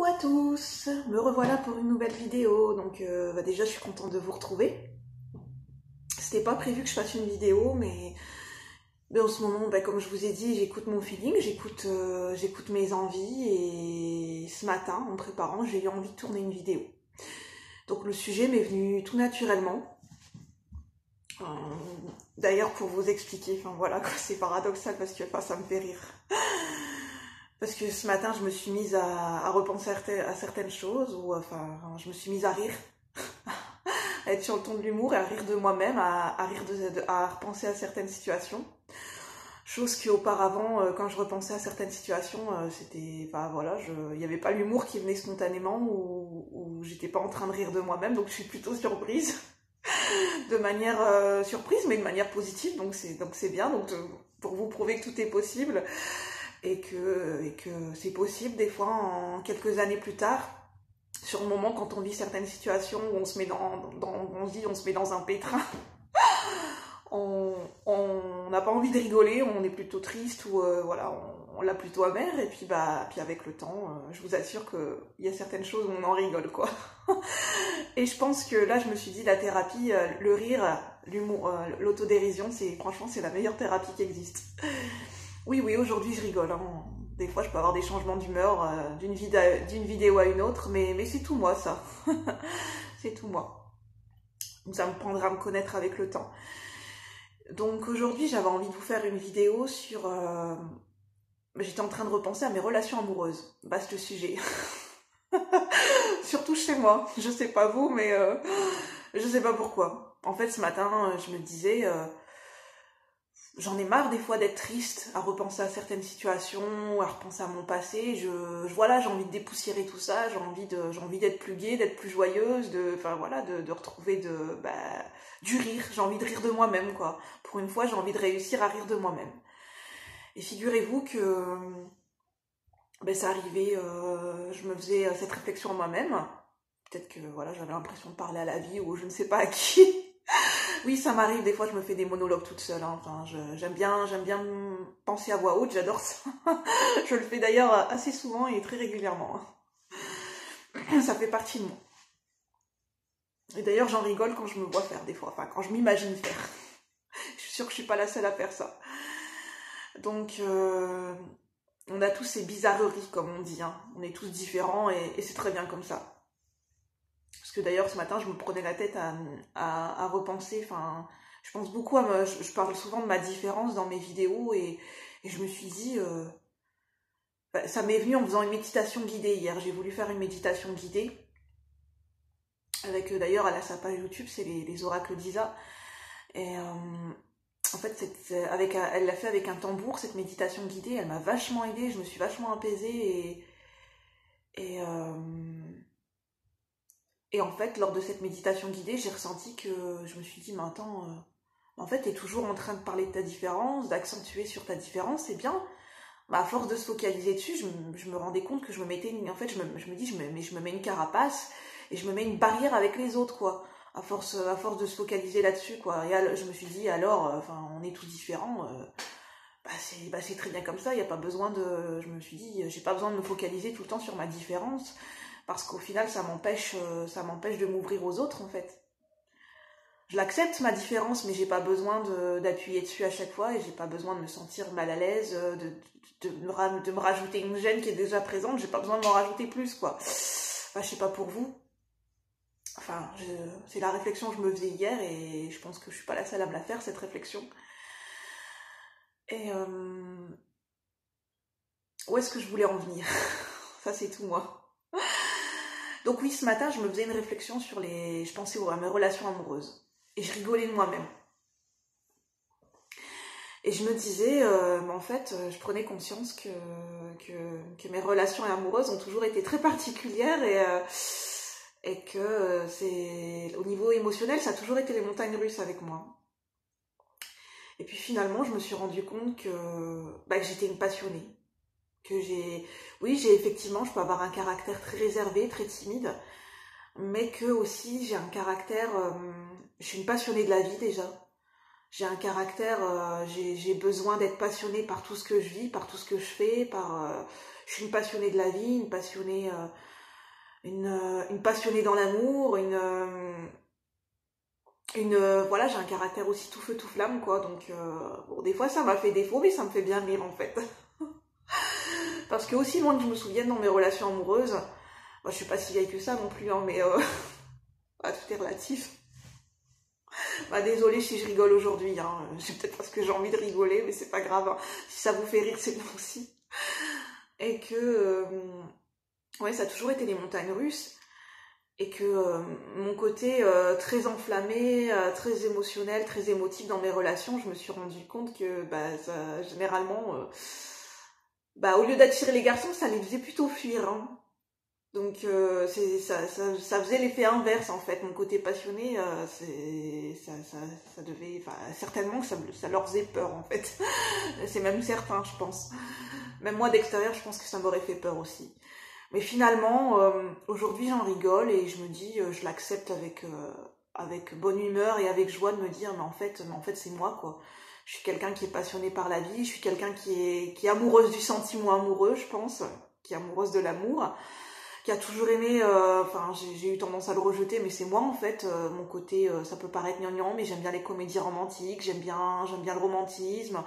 Coucou à tous, me revoilà pour une nouvelle vidéo. Donc déjà je suis contente de vous retrouver. C'était pas prévu que je fasse une vidéo, mais en ce moment, comme je vous ai dit, j'écoute mon feeling, j'écoute mes envies, et ce matin, en préparant, j'ai eu envie de tourner une vidéo. Donc le sujet m'est venu tout naturellement. D'ailleurs, pour vous expliquer, enfin voilà, c'est paradoxal parce que ça me fait rire. Parce que ce matin, je me suis mise à repenser à certaines choses, ou enfin, je me suis mise à rire, à être sur le ton de l'humour, et à rire de moi-même, à repenser à certaines situations. Chose qu'auparavant, quand je repensais à certaines situations, c'était, enfin voilà, il n'y avait pas l'humour qui venait spontanément, ou j'étais pas en train de rire de moi-même, donc je suis plutôt surprise, de manière surprise, mais de manière positive, donc c'est bien, donc pour vous prouver que tout est possible. Et que c'est possible des fois en quelques années plus tard, sur le moment quand on vit certaines situations où on se met on se met dans un pétrin, on n'a pas envie de rigoler, on est plutôt triste, ou voilà, on l'a plutôt amer, et puis avec le temps, je vous assure qu'il y a certaines choses où on en rigole, quoi. Et je pense que là je me suis dit, la thérapie, le rire, l'humour, l'autodérision, franchement c'est la meilleure thérapie qui existe. Oui, aujourd'hui je rigole, hein. Des fois je peux avoir des changements d'humeur d'une vidéo à une autre, mais c'est tout moi ça. C'est tout moi. Donc ça me prendra à me connaître avec le temps. Donc aujourd'hui j'avais envie de vous faire une vidéo sur... J'étais en train de repenser à mes relations amoureuses. Vaste sujet. Surtout chez moi. Je sais pas vous, mais je sais pas pourquoi. En fait ce matin je me disais... J'en ai marre des fois d'être triste, à repenser à certaines situations, à repenser à mon passé. Voilà, j'ai envie de dépoussiérer tout ça, j'ai envie d'être plus gaie, d'être plus joyeuse, enfin voilà, de retrouver du rire. J'ai envie de rire de moi-même, quoi. Pour une fois, j'ai envie de réussir à rire de moi-même. Et figurez-vous que ça arrivait, je me faisais cette réflexion à moi-même. Peut-être que voilà, j'avais l'impression de parler à la vie, ou je ne sais pas à qui. Oui, ça m'arrive, des fois je me fais des monologues toute seule, hein. Enfin, j'aime bien penser à voix haute, j'adore ça. Je le fais d'ailleurs assez souvent et très régulièrement, hein. Ça fait partie de moi. Et d'ailleurs j'en rigole quand je me vois faire des fois, enfin quand je m'imagine faire. Je suis sûre que je suis pas la seule à faire ça. Donc on a tous ces bizarreries, comme on dit, hein. On est tous différents, et c'est très bien comme ça. Parce que d'ailleurs ce matin je me prenais la tête à repenser, enfin je pense beaucoup je parle souvent de ma différence dans mes vidéos, et je me suis dit, ça m'est venu en faisant une méditation guidée hier. J'ai voulu faire une méditation guidée, avec d'ailleurs elle a sa page YouTube, c'est les oracles d'Isa, et en fait elle l'a fait avec un tambour, cette méditation guidée, elle m'a vachement aidée, je me suis vachement apaisée, et en fait, lors de cette méditation guidée, j'ai ressenti que je me suis dit, mais attends, en fait, t'es toujours en train de parler de ta différence, d'accentuer sur ta différence, c'est bien. À force de se focaliser dessus, je me rendais compte que je me mettais, en fait, je me mets une carapace, et je me mets une barrière avec les autres, quoi. À force de se focaliser là-dessus, quoi. Et je me suis dit, alors, enfin, on est tous différents, c'est très bien comme ça, il y a pas besoin je me suis dit, j'ai pas besoin de me focaliser tout le temps sur ma différence, parce qu'au final ça m'empêche de m'ouvrir aux autres, en fait. Je l'accepte, ma différence, mais j'ai pas besoin d'appuyer dessus à chaque fois, et j'ai pas besoin de me sentir mal à l'aise, de me rajouter une gêne qui est déjà présente, j'ai pas besoin de m'en rajouter plus, quoi. Enfin, je sais pas pour vous. Enfin, c'est la réflexion que je me faisais hier, et je pense que je suis pas la seule à me la faire, cette réflexion. Et où est-ce que je voulais en venir? Ça, c'est tout moi. Donc oui, ce matin, je me faisais une réflexion sur je pensais à mes relations amoureuses. Et je rigolais de moi-même. Et je me disais, en fait, je prenais conscience que mes relations amoureuses ont toujours été très particulières, et que au niveau émotionnel, ça a toujours été les montagnes russes avec moi. Et puis finalement, je me suis rendu compte que j'étais une passionnée. Effectivement, je peux avoir un caractère très réservé, très timide, mais que aussi j'ai un caractère, je suis une passionnée de la vie déjà. j'ai un caractère, j'ai besoin d'être passionnée par tout ce que je vis, par tout ce que je fais, je suis une passionnée de la vie, une passionnée dans l'amour, voilà, j'ai un caractère aussi tout feu tout flamme, quoi. Donc bon, des fois ça m'a fait défaut, mais ça me fait bien rire en fait. Parce que aussi loin que je me souvienne dans mes relations amoureuses, moi je suis pas si vieille que ça non plus, hein, mais ah, tout est relatif. Bah désolée si je rigole aujourd'hui, hein. C'est peut-être parce que j'ai envie de rigoler, mais c'est pas grave, hein. Si ça vous fait rire, c'est bien aussi. Et que ouais, ça a toujours été les montagnes russes. Et que mon côté très enflammé, très émotionnel, très émotif dans mes relations, je me suis rendu compte que bah, généralement, bah, au lieu d'attirer les garçons, ça les faisait plutôt fuir, hein. Donc ça faisait l'effet inverse en fait. Mon côté passionné, ça devait, enfin, certainement que ça leur faisait peur en fait. C'est même certain, je pense. Même moi d'extérieur, je pense que ça m'aurait fait peur aussi. Mais finalement, aujourd'hui j'en rigole et je me dis, je l'accepte avec bonne humeur et avec joie de me dire, mais en fait c'est moi quoi. Je suis quelqu'un qui est passionné par la vie, je suis quelqu'un qui est amoureuse du sentiment amoureux, je pense, qui est amoureuse de l'amour, qui a toujours aimé, enfin j'ai eu tendance à le rejeter, mais c'est moi en fait, mon côté, ça peut paraître gnangnan, mais j'aime bien les comédies romantiques, j'aime bien le romantisme.